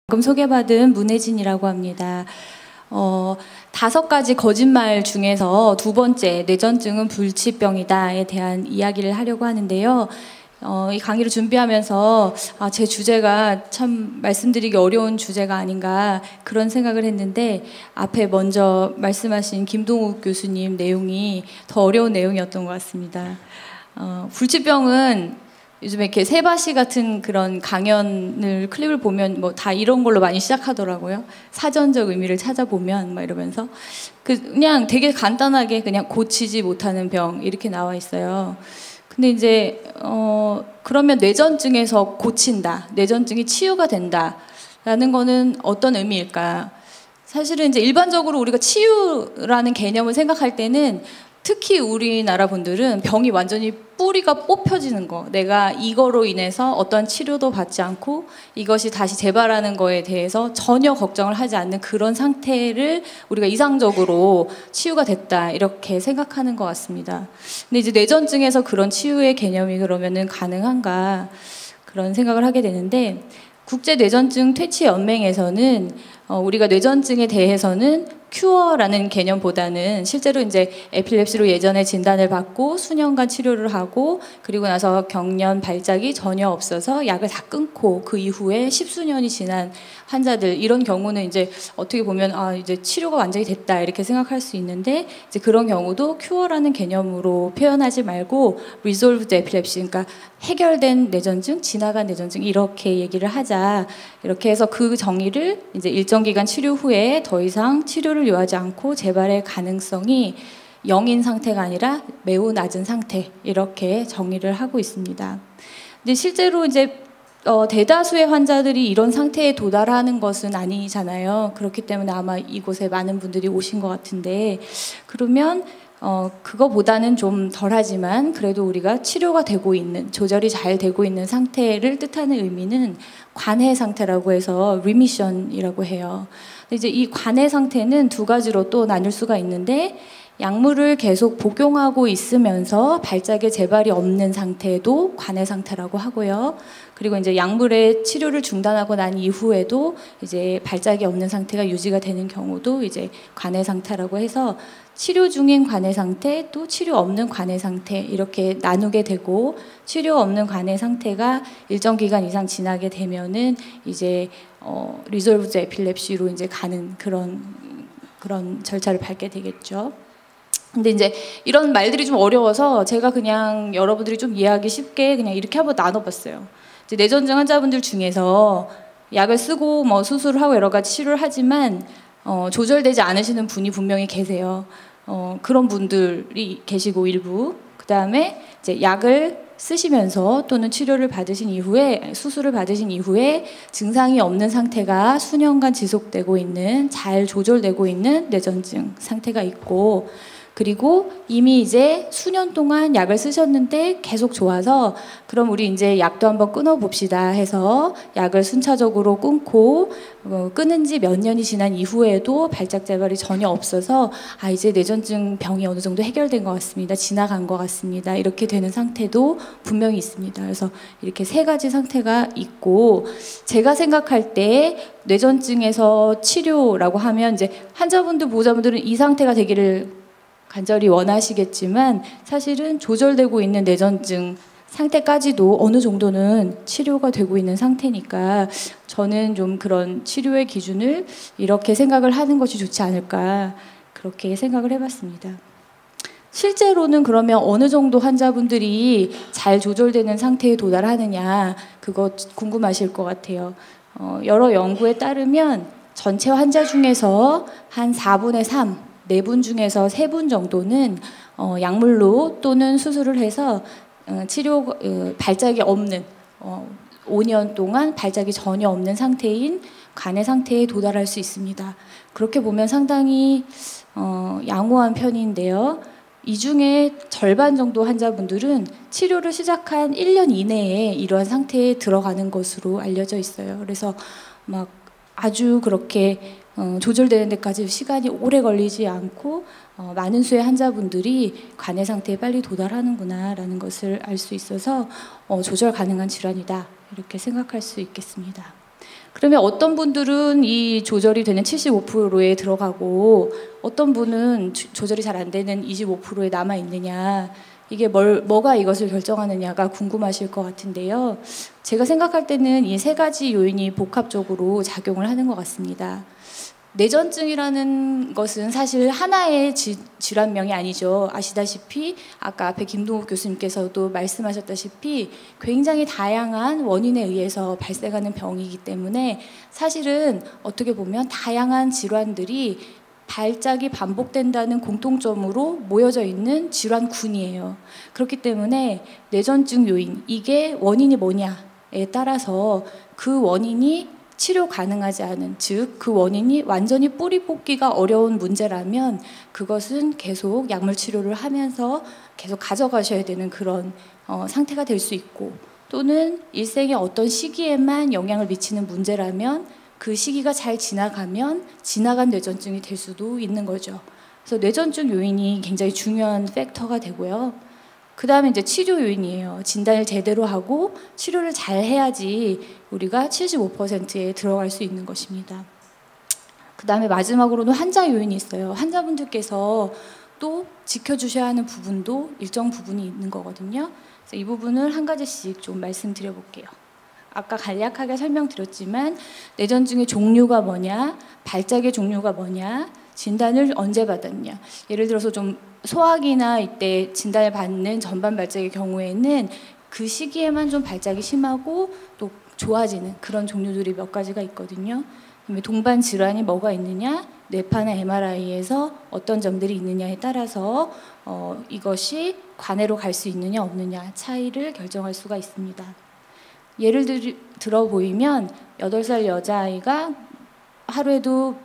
방금 소개받은 문혜진이라고 합니다. 5가지 거짓말 중에서 두 번째, 뇌전증은 불치병이다에 대한 이야기를 하려고 하는데요. 이 강의를 준비하면서 제 주제가 참 말씀드리기 어려운 주제가 아닌가 그런 생각을 했는데, 앞에 먼저 말씀하신 김동욱 교수님 내용이 더 어려운 내용이었던 것 같습니다. 불치병은 요즘에 이렇게 세바시 같은 그런 강연을 클립을 보면 뭐 다 이런 걸로 많이 시작하더라고요. 사전적 의미를 찾아보면 막 이러면서 그냥 되게 간단하게 그냥 고치지 못하는 병 이렇게 나와 있어요. 근데 이제 그러면 뇌전증에서 고친다, 뇌전증이 치유가 된다라는 거는 어떤 의미일까? 사실은 이제 일반적으로 우리가 치유라는 개념을 생각할 때는 특히 우리나라 분들은 병이 완전히 뿌리가 뽑혀지는 거, 내가 이거로 인해서 어떤 치료도 받지 않고 이것이 다시 재발하는 거에 대해서 전혀 걱정을 하지 않는 그런 상태를 우리가 이상적으로 치유가 됐다 이렇게 생각하는 것 같습니다. 근데 이제 뇌전증에서 그런 치유의 개념이 그러면은 가능한가 그런 생각을 하게 되는데, 국제뇌전증 퇴치연맹에서는 우리가 뇌전증에 대해서는 큐어라는 개념보다는 실제로 이제 에필랩시로 예전에 진단을 받고 수년간 치료를 하고 그리고 나서 경련 발작이 전혀 없어서 약을 다 끊고 그 이후에 10수년이 지난 환자들, 이런 경우는 이제 어떻게 보면 이제 치료가 완전히 됐다 이렇게 생각할 수 있는데, 이제 그런 경우도 큐어라는 개념으로 표현하지 말고 resolved epilepsy, 그러니까 해결된 뇌전증, 지나간 뇌전증 이렇게 얘기를 하자, 이렇게 해서 그 정의를 이제 일정 기간 치료 후에 더 이상 치료를 요하지 않고 재발의 가능성이 0인 상태가 아니라 매우 낮은 상태, 이렇게 정의를 하고 있습니다. 근데 실제로 이제 대다수의 환자들이 이런 상태에 도달하는 것은 아니잖아요. 그렇기 때문에 아마 이곳에 많은 분들이 오신 것 같은데, 그러면 그거보다는 좀 덜하지만 그래도 우리가 치료가 되고 있는, 조절이 잘 되고 있는 상태를 뜻하는 의미는 관해 상태라고 해서 remission이라고 해요. 근데 이제 이 관해 상태는 두 가지로 또 나눌 수가 있는데, 약물을 계속 복용하고 있으면서 발작의 재발이 없는 상태도 관해 상태라고 하고요. 그리고 이제 약물의 치료를 중단하고 난 이후에도 이제 발작이 없는 상태가 유지가 되는 경우도 이제 관해 상태라고 해서, 치료 중인 관해 상태, 또 치료 없는 관해 상태 이렇게 나누게 되고, 치료 없는 관해 상태가 일정 기간 이상 지나게 되면은 이제 리졸브드 에필랩시로 이제 가는 그런 절차를 밟게 되겠죠. 근데 이제 이런 말들이 좀 어려워서 제가 그냥 여러분들이 좀 이해하기 쉽게 그냥 이렇게 한번 나눠봤어요. 이제 뇌전증 환자분들 중에서 약을 쓰고 뭐 수술을 하고 여러 가지 치료를 하지만 조절되지 않으시는 분이 분명히 계세요. 그런 분들이 계시고 일부, 그 다음에 이제 약을 쓰시면서 또는 치료를 받으신 이후에, 수술을 받으신 이후에 증상이 없는 상태가 수년간 지속되고 있는, 잘 조절되고 있는 뇌전증 상태가 있고, 그리고 이미 이제 수년 동안 약을 쓰셨는데 계속 좋아서 그럼 우리 이제 약도 한번 끊어봅시다 해서 약을 순차적으로 끊고 끊은 지 몇 년이 지난 이후에도 발작 재발이 전혀 없어서 이제 뇌전증 병이 어느 정도 해결된 것 같습니다, 지나간 것 같습니다, 이렇게 되는 상태도 분명히 있습니다. 그래서 이렇게 세 가지 상태가 있고, 제가 생각할 때 뇌전증에서 치료라고 하면 이제 환자분들, 보호자분들은 이 상태가 되기를 간절히 원하시겠지만 사실은 조절되고 있는 뇌전증 상태까지도 어느 정도는 치료가 되고 있는 상태니까, 저는 좀 그런 치료의 기준을 이렇게 생각을 하는 것이 좋지 않을까 그렇게 생각을 해봤습니다. 실제로는 그러면 어느 정도 환자분들이 잘 조절되는 상태에 도달하느냐, 그거 궁금하실 것 같아요. 여러 연구에 따르면 전체 환자 중에서 한 4분의 3, 4분 중에서 3분 정도는 약물로 또는 수술을 해서 발작이 없는, 5년 동안 발작이 전혀 없는 상태인 관해 상태에 도달할 수 있습니다. 그렇게 보면 상당히 양호한 편인데요. 이 중에 절반 정도 환자분들은 치료를 시작한 1년 이내에 이러한 상태에 들어가는 것으로 알려져 있어요. 그래서 막 아주 그렇게 조절되는 데까지 시간이 오래 걸리지 않고 많은 수의 환자분들이 관해 상태에 빨리 도달하는구나 라는 것을 알 수 있어서 조절 가능한 질환이다 이렇게 생각할 수 있겠습니다. 그러면 어떤 분들은 이 조절이 되는 75%에 들어가고 어떤 분은 조절이 잘 안 되는 25%에 남아 있느냐, 이게 뭐가 이것을 결정하느냐가 궁금하실 것 같은데요. 제가 생각할 때는 이 세 가지 요인이 복합적으로 작용을 하는 것 같습니다. 뇌전증이라는 것은 사실 하나의 질환명이 아니죠. 아시다시피 아까 앞에 김동욱 교수님께서도 말씀하셨다시피 굉장히 다양한 원인에 의해서 발생하는 병이기 때문에 사실은 어떻게 보면 다양한 질환들이 발작이 반복된다는 공통점으로 모여져 있는 질환군이에요. 그렇기 때문에 뇌전증 요인, 이게 원인이 뭐냐에 따라서 그 원인이 치료 가능하지 않은, 즉 그 원인이 완전히 뿌리 뽑기가 어려운 문제라면 그것은 계속 약물 치료를 하면서 계속 가져가셔야 되는 그런 상태가 될 수 있고, 또는 일생의 어떤 시기에만 영향을 미치는 문제라면 그 시기가 잘 지나가면 지나간 뇌전증이 될 수도 있는 거죠. 그래서 뇌전증 요인이 굉장히 중요한 팩터가 되고요. 그 다음에 이제 치료 요인이에요. 진단을 제대로 하고 치료를 잘 해야지 우리가 75%에 들어갈 수 있는 것입니다. 그 다음에 마지막으로는 환자 요인이 있어요. 환자분들께서 또 지켜주셔야 하는 부분도 일정 부분이 있는 거거든요. 그래서 이 부분을 한 가지씩 좀 말씀드려 볼게요. 아까 간략하게 설명드렸지만 뇌전증의 종류가 뭐냐, 발작의 종류가 뭐냐, 진단을 언제 받았냐. 예를 들어서 좀 소화기나 이때 진단을 받는 전반 발작의 경우에는 그 시기에만 좀 발작이 심하고 또 좋아지는 그런 종류들이 몇 가지가 있거든요. 동반 질환이 뭐가 있느냐, 뇌파나 MRI에서 어떤 점들이 있느냐에 따라서 이것이 관해로 갈 수 있느냐 없느냐 차이를 결정할 수가 있습니다. 예를 들어 보이면 8살 여자아이가 하루에도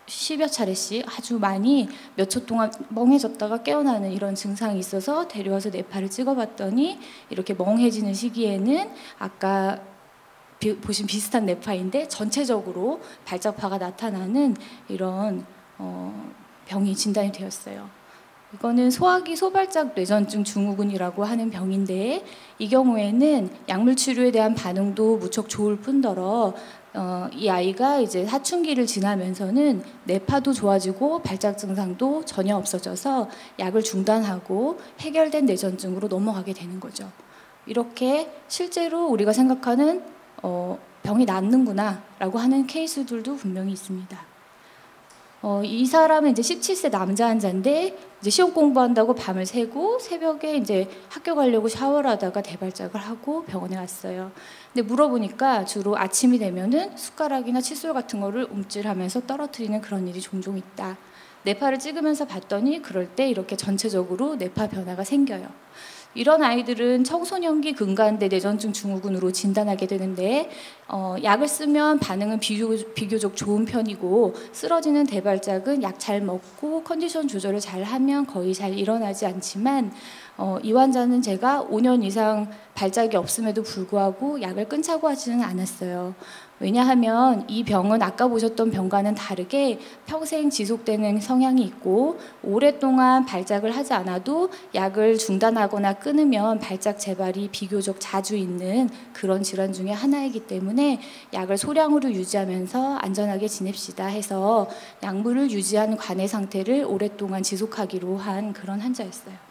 10여 차례씩 아주 많이 몇 초 동안 멍해졌다가 깨어나는 이런 증상이 있어서 데려와서 뇌파를 찍어봤더니 이렇게 멍해지는 시기에는 아까 보신 비슷한 뇌파인데 전체적으로 발작파가 나타나는 이런 병이 진단이 되었어요. 이거는 소화기 소발작 뇌전증 증후군이라고 하는 병인데 이 경우에는 약물 치료에 대한 반응도 무척 좋을 뿐더러 이 아이가 이제 사춘기를 지나면서는 뇌파도 좋아지고 발작 증상도 전혀 없어져서 약을 중단하고 해결된 뇌전증으로 넘어가게 되는 거죠. 이렇게 실제로 우리가 생각하는 병이 낫는구나 라고 하는 케이스들도 분명히 있습니다. 이 사람은 이제 17세 남자 환자인데 이제 시험 공부한다고 밤을 새고 새벽에 이제 학교 가려고 샤워를 하다가 대발작을 하고 병원에 왔어요. 근데 물어보니까 주로 아침이 되면은 숟가락이나 칫솔 같은 거를 움찔하면서 떨어뜨리는 그런 일이 종종 있다. 뇌파를 찍으면서 봤더니 그럴 때 이렇게 전체적으로 뇌파 변화가 생겨요. 이런 아이들은 청소년기 근간대 뇌전증 증후군으로 진단하게 되는데 약을 쓰면 반응은 비교적 좋은 편이고 쓰러지는 대발작은 약 잘 먹고 컨디션 조절을 잘 하면 거의 잘 일어나지 않지만 이 환자는 제가 5년 이상 발작이 없음에도 불구하고 약을 끊자고 하지는 않았어요. 왜냐하면 이 병은 아까 보셨던 병과는 다르게 평생 지속되는 성향이 있고 오랫동안 발작을 하지 않아도 약을 중단하거나 끊으면 발작 재발이 비교적 자주 있는 그런 질환 중에 하나이기 때문에 약을 소량으로 유지하면서 안전하게 지냅시다 해서 약물을 유지한 관해 상태를 오랫동안 지속하기로 한 그런 환자였어요.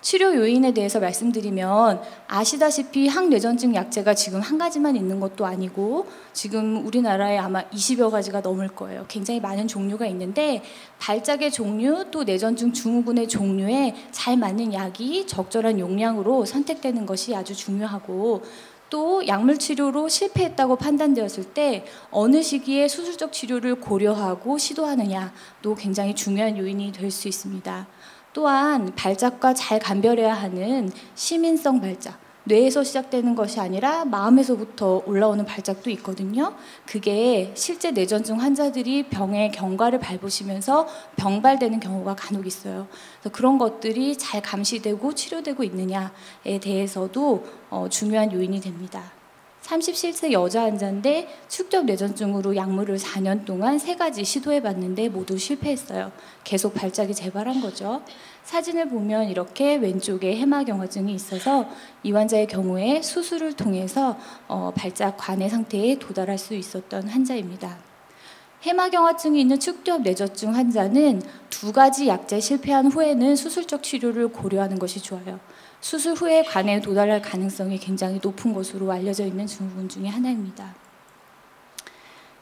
치료 요인에 대해서 말씀드리면 아시다시피 항뇌전증 약제가 지금 한 가지만 있는 것도 아니고 지금 우리나라에 아마 20여 가지가 넘을 거예요. 굉장히 많은 종류가 있는데 발작의 종류 또 뇌전증 증후군의 종류에 잘 맞는 약이 적절한 용량으로 선택되는 것이 아주 중요하고 또 약물 치료로 실패했다고 판단되었을 때 어느 시기에 수술적 치료를 고려하고 시도하느냐도 굉장히 중요한 요인이 될 수 있습니다. 또한 발작과 잘 감별해야 하는 시민성 발작, 뇌에서 시작되는 것이 아니라 마음에서부터 올라오는 발작도 있거든요. 그게 실제 뇌전증 환자들이 병의 경과를 밟으시면서 병발되는 경우가 간혹 있어요. 그래서 그런 것들이 잘 감시되고 치료되고 있느냐에 대해서도 중요한 요인이 됩니다. 37세 여자 환자인데 축적 뇌전증으로 약물을 4년 동안 3가지 시도해봤는데 모두 실패했어요. 계속 발작이 재발한 거죠. 사진을 보면 이렇게 왼쪽에 해마경화증이 있어서 이 환자의 경우에 수술을 통해서 발작 관해 상태에 도달할 수 있었던 환자입니다. 해마경화증이 있는 축두엽 뇌전증 환자는 2가지 약제 실패한 후에는 수술적 치료를 고려하는 것이 좋아요. 수술 후에 간에 도달할 가능성이 굉장히 높은 것으로 알려져 있는 증후군 중에 하나입니다.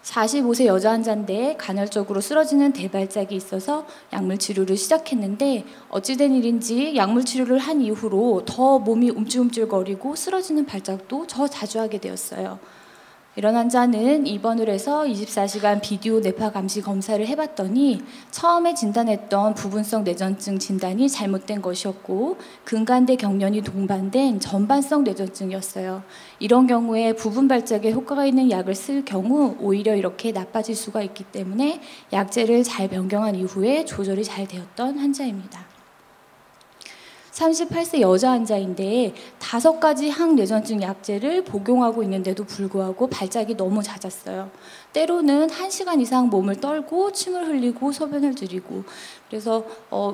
45세 여자 환자인데 간헐적으로 쓰러지는 대발작이 있어서 약물 치료를 시작했는데 어찌된 일인지 약물 치료를 한 이후로 더 몸이 움찔움찔거리고 쓰러지는 발작도 더 자주 하게 되었어요. 이런 환자는 입원을 해서 24시간 비디오 뇌파 감시 검사를 해봤더니 처음에 진단했던 부분성 뇌전증 진단이 잘못된 것이었고 근간대 경련이 동반된 전반성 뇌전증이었어요. 이런 경우에 부분 발작에 효과가 있는 약을 쓸 경우 오히려 이렇게 나빠질 수가 있기 때문에 약제를 잘 변경한 이후에 조절이 잘 되었던 환자입니다. 38세 여자 환자인데 5가지 항뇌전증 약제를 복용하고 있는데도 불구하고 발작이 너무 잦았어요. 때로는 1시간 이상 몸을 떨고 침을 흘리고 소변을 들이고 그래서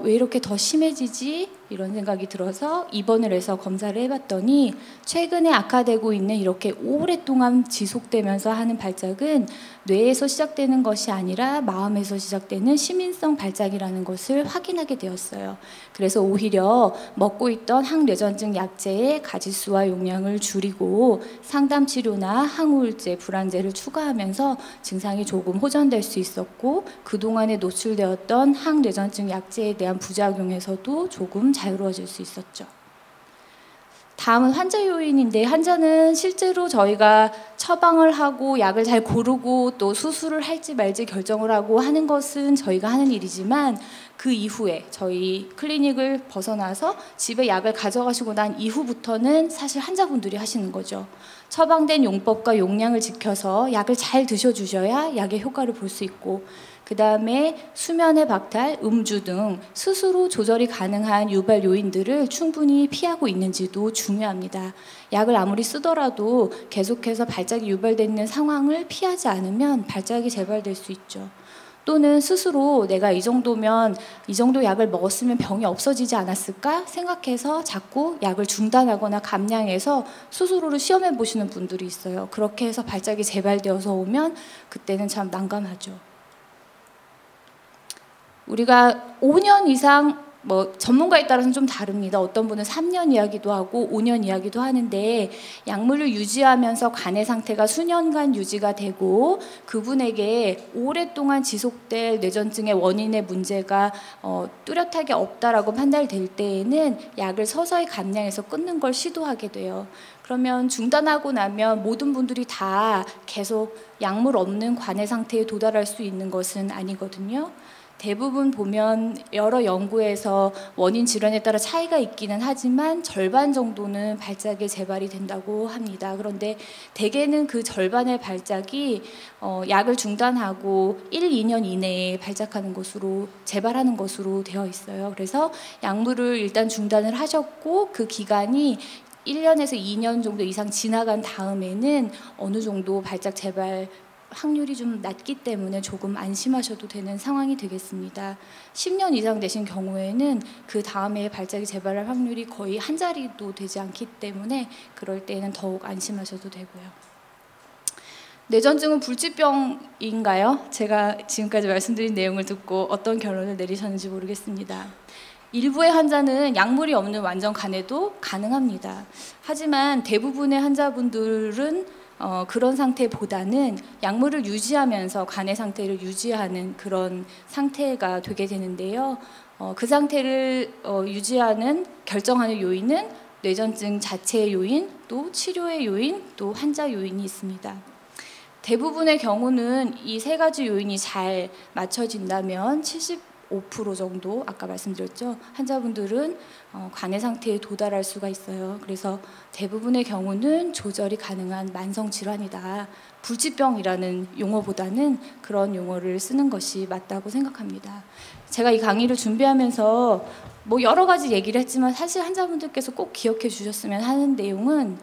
왜 이렇게 더 심해지지? 이런 생각이 들어서 입원을 해서 검사를 해봤더니 최근에 악화되고 있는 이렇게 오랫동안 지속되면서 하는 발작은 뇌에서 시작되는 것이 아니라 마음에서 시작되는 시민성 발작이라는 것을 확인하게 되었어요. 그래서 오히려 먹고 있던 항뇌전증 약제의 가지수와 용량을 줄이고 상담 치료나 항우울제, 불안제를 추가하면서 증상이 조금 호전될 수 있었고 그동안에 노출되었던 항뇌전증 약제에 대한 부작용에서도 조금 자유로워질 수 있었죠. 다음은 환자 요인인데 환자는 실제로 저희가 처방을 하고 약을 잘 고르고 또 수술을 할지 말지 결정을 하고 하는 것은 저희가 하는 일이지만 그 이후에 저희 클리닉을 벗어나서 집에 약을 가져가시고 난 이후부터는 사실 환자분들이 하시는 거죠. 처방된 용법과 용량을 지켜서 약을 잘 드셔주셔야 약의 효과를 볼 수 있고 그 다음에 수면의 박탈, 음주 등 스스로 조절이 가능한 유발 요인들을 충분히 피하고 있는지도 중요합니다. 약을 아무리 쓰더라도 계속해서 발작이 유발되는 상황을 피하지 않으면 발작이 재발될 수 있죠. 또는 스스로 내가 이 정도면 이 정도 약을 먹었으면 병이 없어지지 않았을까 생각해서 자꾸 약을 중단하거나 감량해서 스스로를 시험해 보시는 분들이 있어요. 그렇게 해서 발작이 재발되어서 오면 그때는 참 난감하죠. 우리가 5년 이상 전문가에 따라서는 좀 다릅니다. 어떤 분은 3년 이야기도 하고 5년 이야기도 하는데 약물을 유지하면서 간의 상태가 수년간 유지가 되고 그분에게 오랫동안 지속될 뇌전증의 원인의 문제가 뚜렷하게 없다라고 판단될 때에는 약을 서서히 감량해서 끊는 걸 시도하게 돼요. 그러면 중단하고 나면 모든 분들이 다 계속 약물 없는 관의 상태에 도달할 수 있는 것은 아니거든요. 대부분 보면 여러 연구에서 원인 질환에 따라 차이가 있기는 하지만 절반 정도는 발작의 재발이 된다고 합니다. 그런데 대개는 그 절반의 발작이 약을 중단하고 1, 2년 이내에 발작하는 것으로 재발하는 것으로 되어 있어요. 그래서 약물을 일단 중단을 하셨고 그 기간이 1년에서 2년 정도 이상 지나간 다음에는 어느 정도 발작 재발 확률이 좀 낮기 때문에 조금 안심하셔도 되는 상황이 되겠습니다. 10년 이상 되신 경우에는 그 다음에 발작이 재발할 확률이 거의 한 자리도 되지 않기 때문에 그럴 때는 더욱 안심하셔도 되고요. 뇌전증은 불치병인가요? 제가 지금까지 말씀드린 내용을 듣고 어떤 결론을 내리셨는지 모르겠습니다. 일부의 환자는 약물이 없는 완전 간해도 가능합니다. 하지만 대부분의 환자분들은 그런 상태보다는 약물을 유지하면서 간의 상태를 유지하는 그런 상태가 되게 되는데요. 그 상태를 유지하는 결정하는 요인은 뇌전증 자체의 요인, 또 치료의 요인, 또 환자 요인이 있습니다. 대부분의 경우는 이 3가지 요인이 잘 맞춰진다면 75% 정도 아까 말씀드렸죠. 환자분들은 간의 상태에 도달할 수가 있어요. 그래서 대부분의 경우는 조절이 가능한 만성 질환이다. 불치병이라는 용어보다는 그런 용어를 쓰는 것이 맞다고 생각합니다. 제가 이 강의를 준비하면서 여러 가지 얘기를 했지만 사실 환자분들께서 꼭 기억해 주셨으면 하는 내용은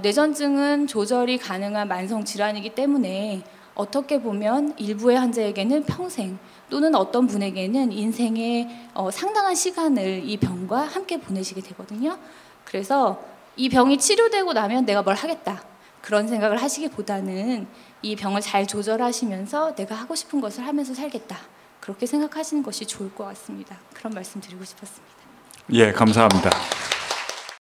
뇌전증은 조절이 가능한 만성 질환이기 때문에 어떻게 보면 일부의 환자에게는 평생 또는 어떤 분에게는 인생의 상당한 시간을 이 병과 함께 보내시게 되거든요. 그래서 이 병이 치료되고 나면 내가 뭘 하겠다 그런 생각을 하시기보다는 이 병을 잘 조절하시면서 내가 하고 싶은 것을 하면서 살겠다 그렇게 생각하시는 것이 좋을 것 같습니다. 그런 말씀 드리고 싶었습니다. 예, 감사합니다.